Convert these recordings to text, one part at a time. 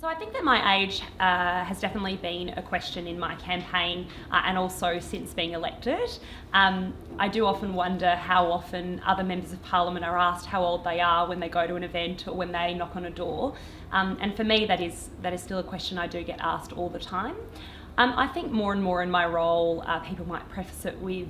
So I think that my age has definitely been a question in my campaign and also since being elected. I do often wonder how often other members of parliament are asked how old they are when they go to an event or when they knock on a door. And for me, that is still a question I do get asked all the time. I think more and more in my role, people might preface it with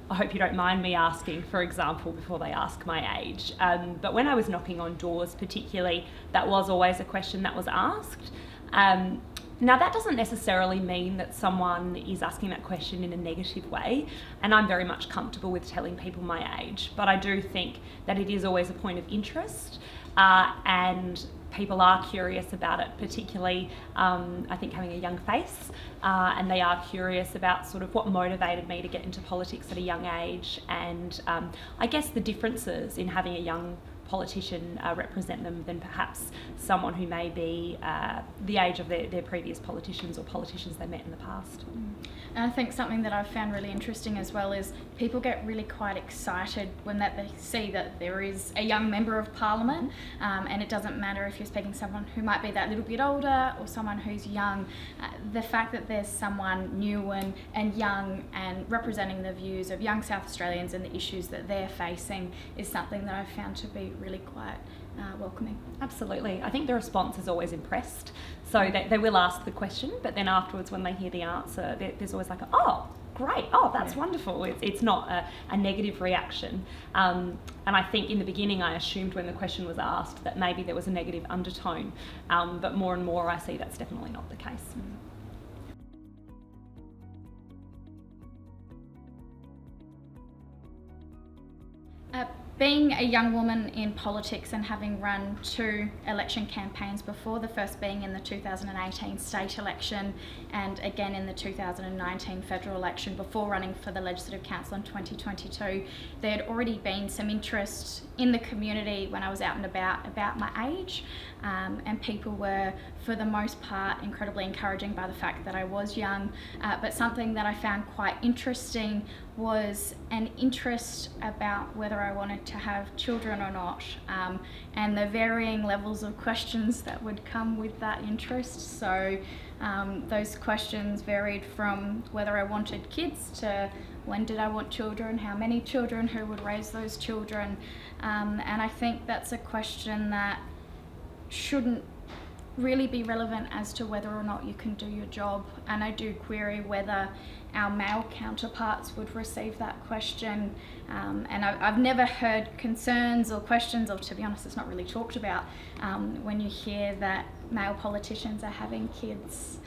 I hope you don't mind me asking, for example, before they ask my age. But when I was knocking on doors particularly, that was always a question that was asked. Now that doesn't necessarily mean that someone is asking that question in a negative way, and I'm very much comfortable with telling people my age, but I do think that it is always a point of interest, and people are curious about it, particularly I think having a young face, and they are curious about sort of what motivated me to get into politics at a young age, and I guess the differences in having a young politician represent them than perhaps someone who may be the age of their previous politicians or politicians they met in the past. And I think something that I've found really interesting as well is people get really quite excited when they see that there is a young member of parliament, and it doesn't matter if you're speaking to someone who might be that little bit older or someone who's young. The fact that there's someone new and young and representing the views of young South Australians and the issues that they're facing is something that I've found to be really quite welcoming. Absolutely. I think the response is always impressed. So they will ask the question, but then afterwards when they hear the answer, there's always like, oh, great, oh, that's wonderful. It's not a negative reaction. And I think in the beginning I assumed when the question was asked that maybe there was a negative undertone, but more and more I see that's definitely not the case. Being a young woman in politics and having run 2 election campaigns before, the first being in the 2018 state election and again in the 2019 federal election before running for the Legislative Council in 2022, there had already been some interest in the community when I was out and about my age, and people were, for the most part, incredibly encouraging by the fact that I was young, but something that I found quite interesting was an interest about whether I wanted to have children or not, and the varying levels of questions that would come with that interest. So those questions varied from whether I wanted kids to when did I want children, how many children, who would raise those children, and I think that's a question that shouldn't really be relevant as to whether or not you can do your job. And I do query whether our male counterparts would receive that question, and I've never heard concerns or questions, or to be honest it's not really talked about, when you hear that male politicians are having kids.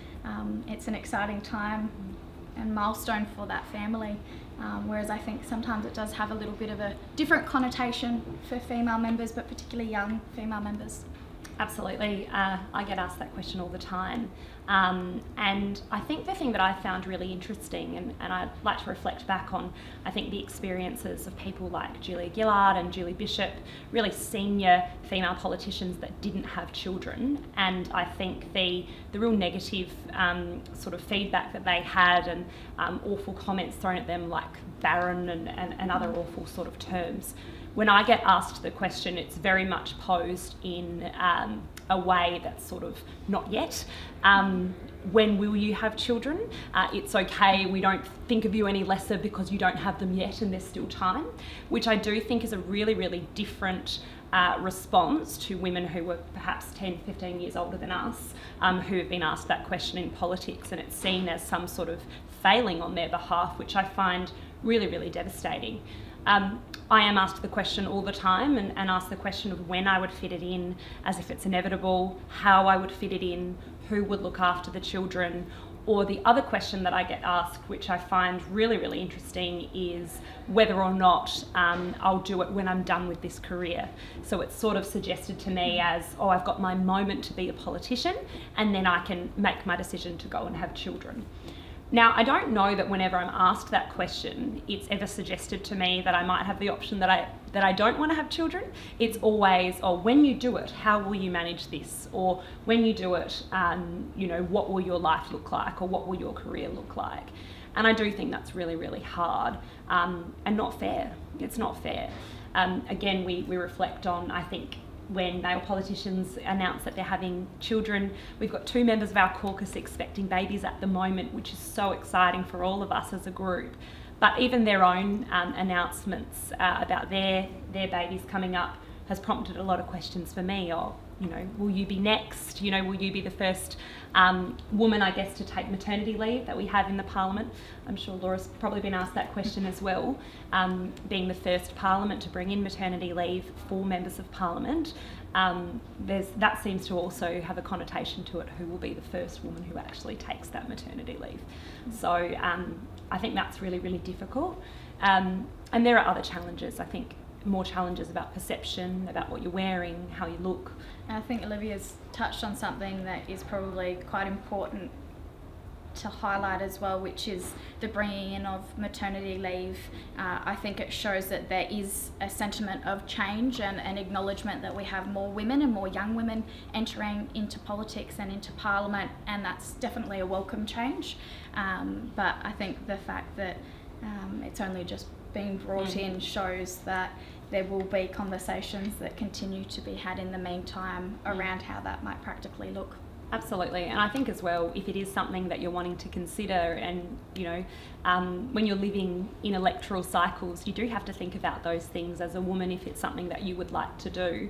It's an exciting time and milestone for that family, whereas I think sometimes it does have a little bit of a different connotation for female members, but particularly young female members. Absolutely. I get asked that question all the time. And I think the thing that I found really interesting, and I'd like to reflect back on, I think the experiences of people like Julia Gillard and Julie Bishop, really senior female politicians that didn't have children. And I think the real negative sort of feedback that they had, and awful comments thrown at them like barren and other awful sort of terms. When I get asked the question, it's very much posed in a way that's sort of not yet. When will you have children? It's okay, we don't think of you any lesser because you don't have them yet and there's still time, which I do think is a really, really different response to women who were perhaps 10, 15 years older than us, who have been asked that question in politics, and it's seen as some sort of failing on their behalf, which I find really, really devastating. I am asked the question all the time, and asked the question of when I would fit it in, as if it's inevitable, how I would fit it in, who would look after the children, or the other question that I get asked, which I find really, really interesting, is whether or not I'll do it when I'm done with this career. So it's sort of suggested to me as, oh, I've got my moment to be a politician, and then I can make my decision to go and have children. Now, I don't know that whenever I'm asked that question, it's ever suggested to me that I might have the option that I don't want to have children. It's always, oh, when you do it, how will you manage this? Or when you do it, what will your life look like? Or what will your career look like? And I do think that's really, really hard and not fair. It's not fair. Again, we reflect on, I think, when male politicians announce that they're having children. We've got 2 members of our caucus expecting babies at the moment, which is so exciting for all of us as a group. But even their own announcements about their babies coming up has prompted a lot of questions for me. Or, will you be next? Will you be the first woman, I guess, to take maternity leave that we have in the Parliament? I'm sure Laura's probably been asked that question as well. Being the first Parliament to bring in maternity leave for members of Parliament, that seems to also have a connotation to it, who will be the first woman who actually takes that maternity leave. So I think that's really, really difficult. And there are other challenges, I think, more challenges about perception, about what you're wearing, how you look. And I think Olivia's touched on something that is probably quite important to highlight as well, which is the bringing in of maternity leave. I think it shows that there is a sentiment of change and an acknowledgement that we have more women and more young women entering into politics and into Parliament, and that's definitely a welcome change. But I think the fact that it's only just being brought in shows that there will be conversations that continue to be had in the meantime around how that might practically look. Absolutely, and I think as well, if it is something that you're wanting to consider, and when you're living in electoral cycles, you do have to think about those things as a woman if it's something that you would like to do.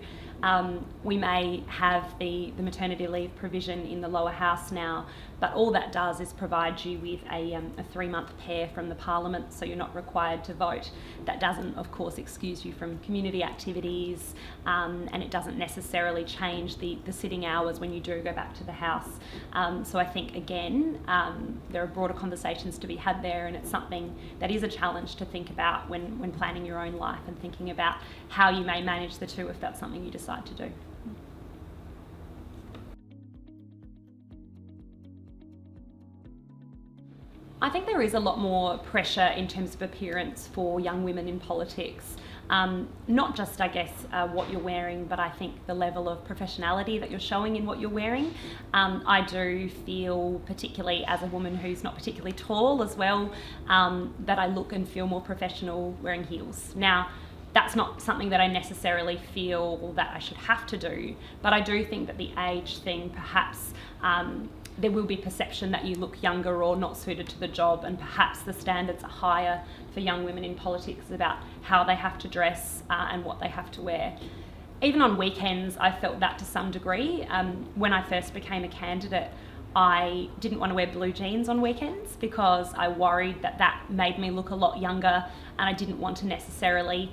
We may have the maternity leave provision in the lower house now, but all that does is provide you with a 3-month pair from the Parliament, so you're not required to vote. That doesn't, of course, excuse you from community activities, and it doesn't necessarily change the sitting hours when you do go back to the house. So I think, again, there are broader conversations to be had there, and it's something that is a challenge to think about when planning your own life and thinking about how you may manage the two if that's something you decide to do. I think there is a lot more pressure in terms of appearance for young women in politics. Not just, I guess, what you're wearing, but I think the level of professionality that you're showing in what you're wearing. I do feel, particularly as a woman who's not particularly tall as well, that I look and feel more professional wearing heels. Now, that's not something that I necessarily feel that I should have to do, but I do think that the age thing, perhaps, there will be perception that you look younger or not suited to the job, and perhaps the standards are higher for young women in politics about how they have to dress and what they have to wear. Even on weekends, I felt that to some degree. When I first became a candidate, I didn't want to wear blue jeans on weekends because I worried that made me look a lot younger, and I didn't want to necessarily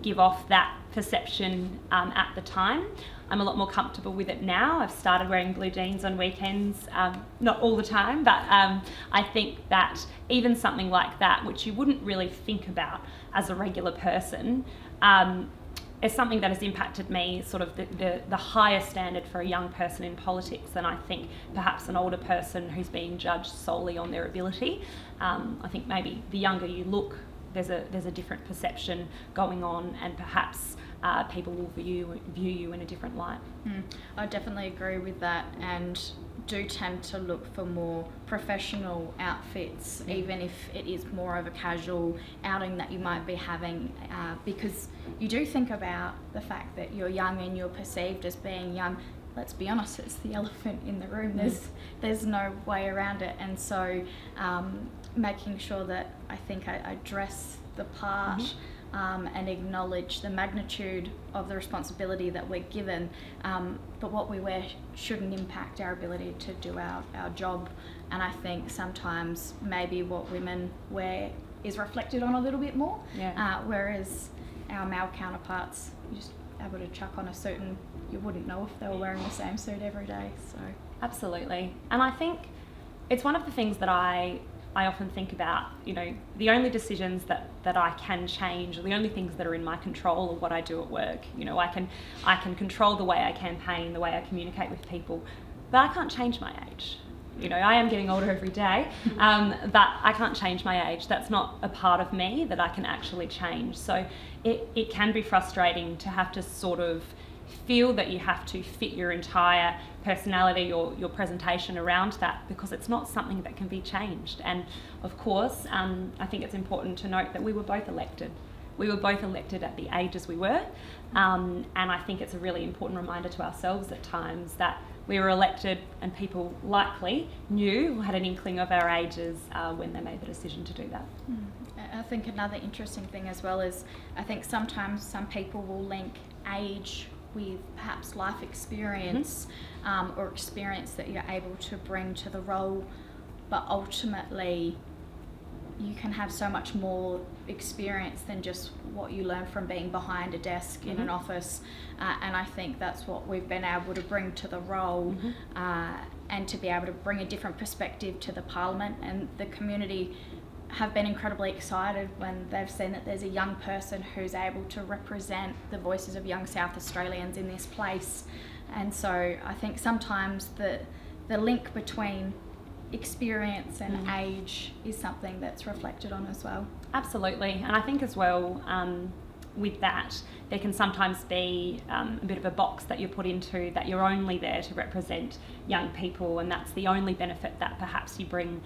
give off that perception at the time. I'm a lot more comfortable with it now. I've started wearing blue jeans on weekends, not all the time, but I think that even something like that, which you wouldn't really think about as a regular person, is something that has impacted me, sort of the higher standard for a young person in politics than I think perhaps an older person who's being judged solely on their ability. I think maybe the younger you look, there's a different perception going on, and perhaps people will view you in a different light. I definitely agree with that, and do tend to look for more professional outfits, even if it is more of a casual outing that you might be having, because you do think about the fact that you're young and you're perceived as being young. Let's be honest, it's the elephant in the room. There's no way around it, and so making sure that I think I dress the part. And acknowledge the magnitude of the responsibility that we're given, but what we wear shouldn't impact our ability to do our job. And I think sometimes maybe what women wear is reflected on a little bit more, whereas our male counterparts, you just able to chuck on a suit and you wouldn't know if they were wearing the same suit every day. So absolutely. And I think it's one of the things that I often think about, the only decisions that I can change, or the only things that are in my control, are what I do at work. I can control the way I campaign, the way I communicate with people, but I can't change my age. I am getting older every day, but I can't change my age. That's not a part of me that I can actually change. So it can be frustrating to have to sort of feel that you have to fit your entire personality or your presentation around that, because it's not something that can be changed. And of course, I think it's important to note that we were both elected. we were both elected at the ages we were. And I think it's a really important reminder to ourselves at times that we were elected and people likely knew, had an inkling of our ages when they made the decision to do that. I think another interesting thing as well is I think sometimes some people will link age with perhaps life experience or experience that you're able to bring to the role, but ultimately you can have so much more experience than just what you learn from being behind a desk in an office, and I think that's what we've been able to bring to the role, and to be able to bring a different perspective to the Parliament. And the community have been incredibly excited when they've seen that there's a young person who's able to represent the voices of young South Australians in this place. And so I think sometimes the link between experience and age is something that's reflected on as well. Absolutely, and I think as well with that there can sometimes be a bit of a box that you're put into, that you're only there to represent young people, and that's the only benefit that perhaps you bring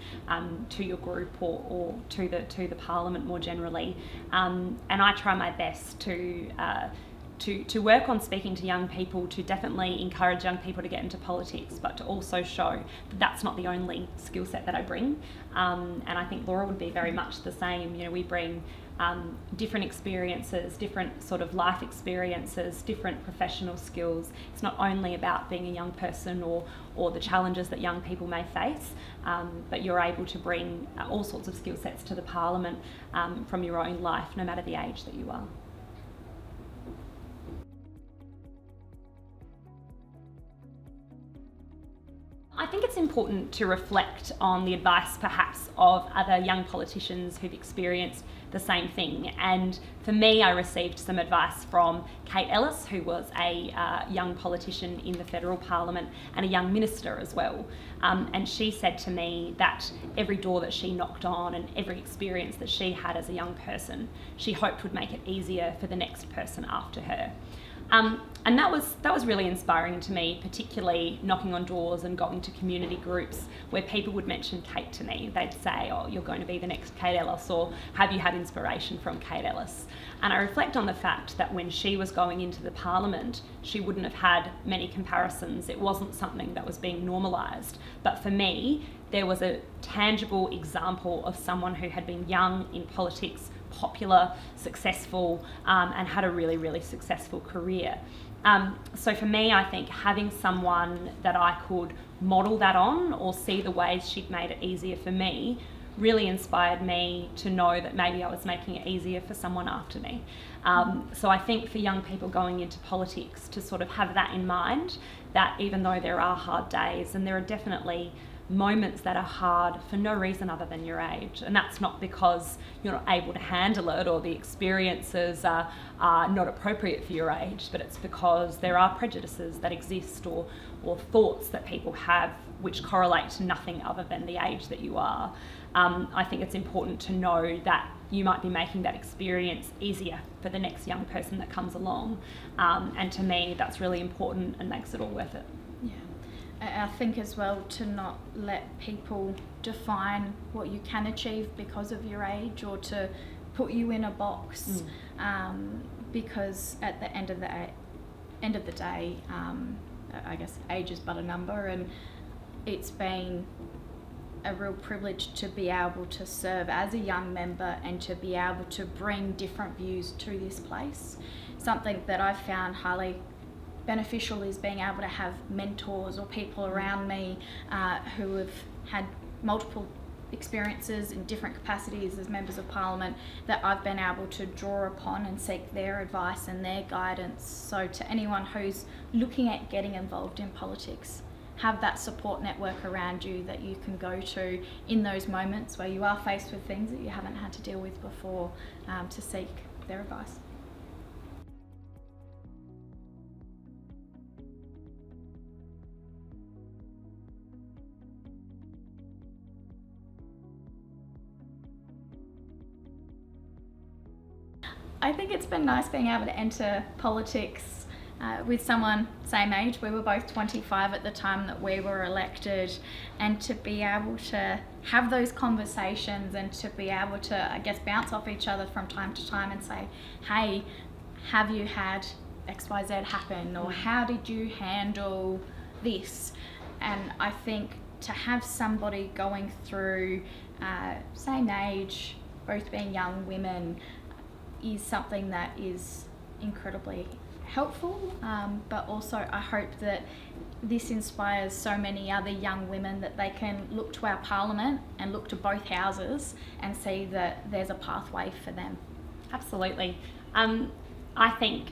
to your group or to the Parliament more generally. And I try my best to work on speaking to young people, to definitely encourage young people to get into politics, but to also show that that's not the only skill set that I bring. And I think Laura would be very much the same. You know, we bring different experiences, different sort of life experiences, different professional skills. It's not only about being a young person or the challenges that young people may face, but you're able to bring all sorts of skill sets to the Parliament from your own life, no matter the age that you are. I think it's important to reflect on the advice perhaps of other young politicians who've experienced the same thing. And for me, I received some advice from Kate Ellis, who was a young politician in the federal Parliament and a young minister as well. And she said to me that every door that she knocked on and every experience that she had as a young person, she hoped would make it easier for the next person after her. And that was really inspiring to me, particularly knocking on doors and going to community groups where people would mention Kate to me. They'd say, oh, you're going to be the next Kate Ellis, or have you had inspiration from Kate Ellis? And I reflect on the fact that when she was going into the Parliament, she wouldn't have had many comparisons. It wasn't something that was being normalised. But for me, there was a tangible example of someone who had been young in politics, popular, successful, and had a really, really successful career. So for me, I think having someone that I could model that on or see the ways she'd made it easier for me really inspired me to know that maybe I was making it easier for someone after me. So I think for young people going into politics to sort of have that in mind, that even though there are hard days, and there are definitely moments that are hard for no reason other than your age, and that's not because you're not able to handle it or the experiences are not appropriate for your age, but it's because there are prejudices that exist or thoughts that people have which correlate to nothing other than the age that you are. I think it's important to know that you might be making that experience easier for the next young person that comes along, and to me that's really important and makes it all worth it. Yeah. I think as well to not let people define what you can achieve because of your age or to put you in a box, because at the end of the day, I guess age is but a number, and it's been a real privilege to be able to serve as a young member and to be able to bring different views to this place. Something that I've found highly beneficial is being able to have mentors or people around me who have had multiple experiences in different capacities as members of Parliament that I've been able to draw upon and seek their advice and their guidance. So to anyone who's looking at getting involved in politics, have that support network around you that you can go to in those moments where you are faced with things that you haven't had to deal with before, to seek their advice. I think it's been nice being able to enter politics with someone same age. We were both 25 at the time that we were elected, and to be able to have those conversations and to be able to, I guess, bounce off each other from time to time and say, hey, have you had XYZ happen, or how did you handle this? And I think to have somebody going through same age, both being young women, is something that is incredibly helpful, but also I hope that this inspires so many other young women that they can look to our parliament and look to both houses and see that there's a pathway for them. Absolutely. I think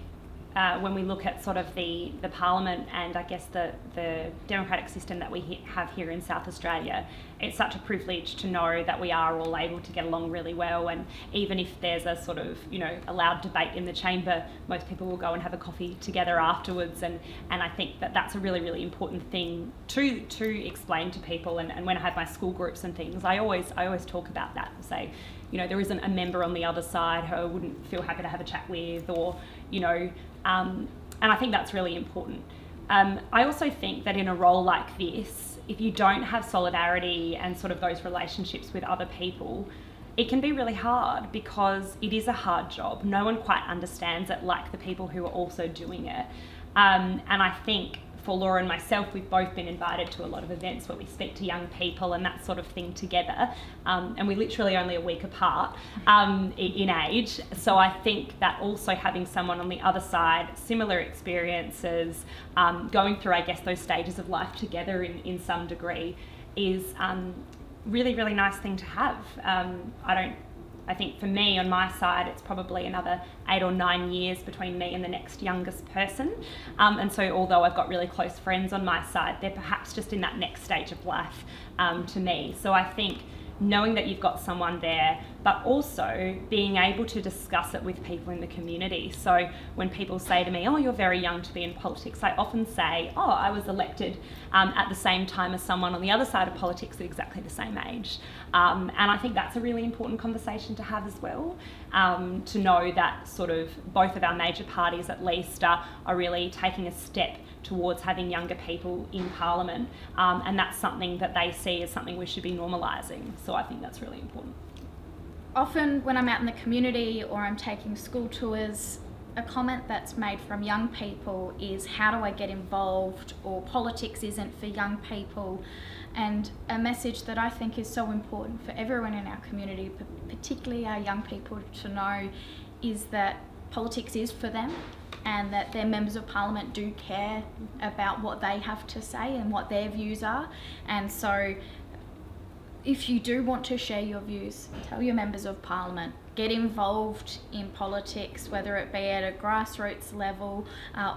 when we look at sort of the parliament and I guess the democratic system that we have here in South Australia, it's such a privilege to know that we are all able to get along really well, and even if there's a sort of, a loud debate in the chamber, most people will go and have a coffee together afterwards, and I think that that's a really, really important thing to explain to people, and when I have my school groups and things, I always talk about that and say, there isn't a member on the other side who I wouldn't feel happy to have a chat with, or, and I think that's really important. I also think that in a role like this, if you don't have solidarity and sort of those relationships with other people, it can be really hard because it is a hard job. No one quite understands it like the people who are also doing it. And I think for Laura and myself, we've both been invited to a lot of events where we speak to young people and that sort of thing together. And we're literally only a week apart in age. So I think that also having someone on the other side, similar experiences, going through, I guess, those stages of life together in some degree is really, really nice thing to have. I think for me, on my side, it's probably another 8 or 9 years between me and the next youngest person. And so although I've got really close friends on my side, they're perhaps just in that next stage of life to me. So I think knowing that you've got someone there, but also being able to discuss it with people in the community. So when people say to me, oh, you're very young to be in politics, I often say, oh, I was elected at the same time as someone on the other side of politics at exactly the same age. And I think that's a really important conversation to have as well, to know that sort of both of our major parties at least are really taking a step towards having younger people in Parliament, and that's something that they see as something we should be normalising. So I think that's really important. Often when I'm out in the community or I'm taking school tours, a comment that's made from young people is, how do I get involved, or politics isn't for young people. And a message that I think is so important for everyone in our community, particularly our young people, to know is that politics is for them, and that their members of parliament do care about what they have to say and what their views are. And so if you do want to share your views, tell your members of parliament, get involved in politics, whether it be at a grassroots level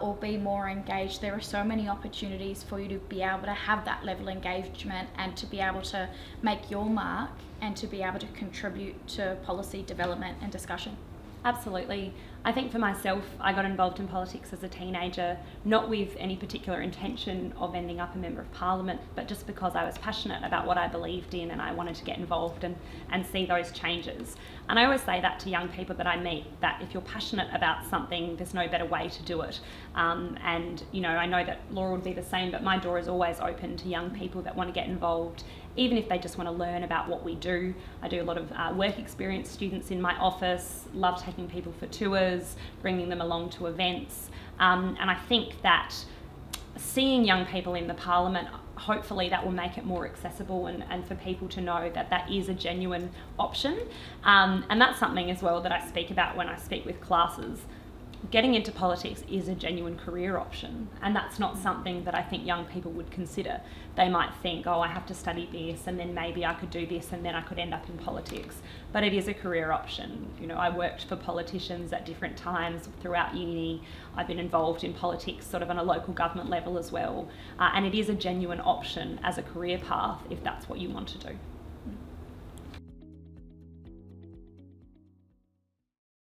or be more engaged. There are so many opportunities for you to be able to have that level of engagement and to be able to make your mark and to be able to contribute to policy development and discussion. Absolutely. I think for myself, I got involved in politics as a teenager, not with any particular intention of ending up a member of parliament, but just because I was passionate about what I believed in and I wanted to get involved and see those changes. And I always say that to young people that I meet, that if you're passionate about something, there's no better way to do it. And, I know that Laura would be the same, but my door is always open to young people that want to get involved, even if they just want to learn about what we do. I do a lot of work experience students in my office, love taking people for tours, bringing them along to events. And I think that seeing young people in the parliament, hopefully that will make it more accessible and for people to know that that is a genuine option. And that's something as well that I speak about when I speak with classes. Getting into politics is a genuine career option, and that's not something that I think young people would consider. They might think, oh, I have to study this and then maybe I could do this and then I could end up in politics. But it is a career option. I worked for politicians at different times throughout uni. I've been involved in politics sort of on a local government level as well. And it is a genuine option as a career path if that's what you want to do.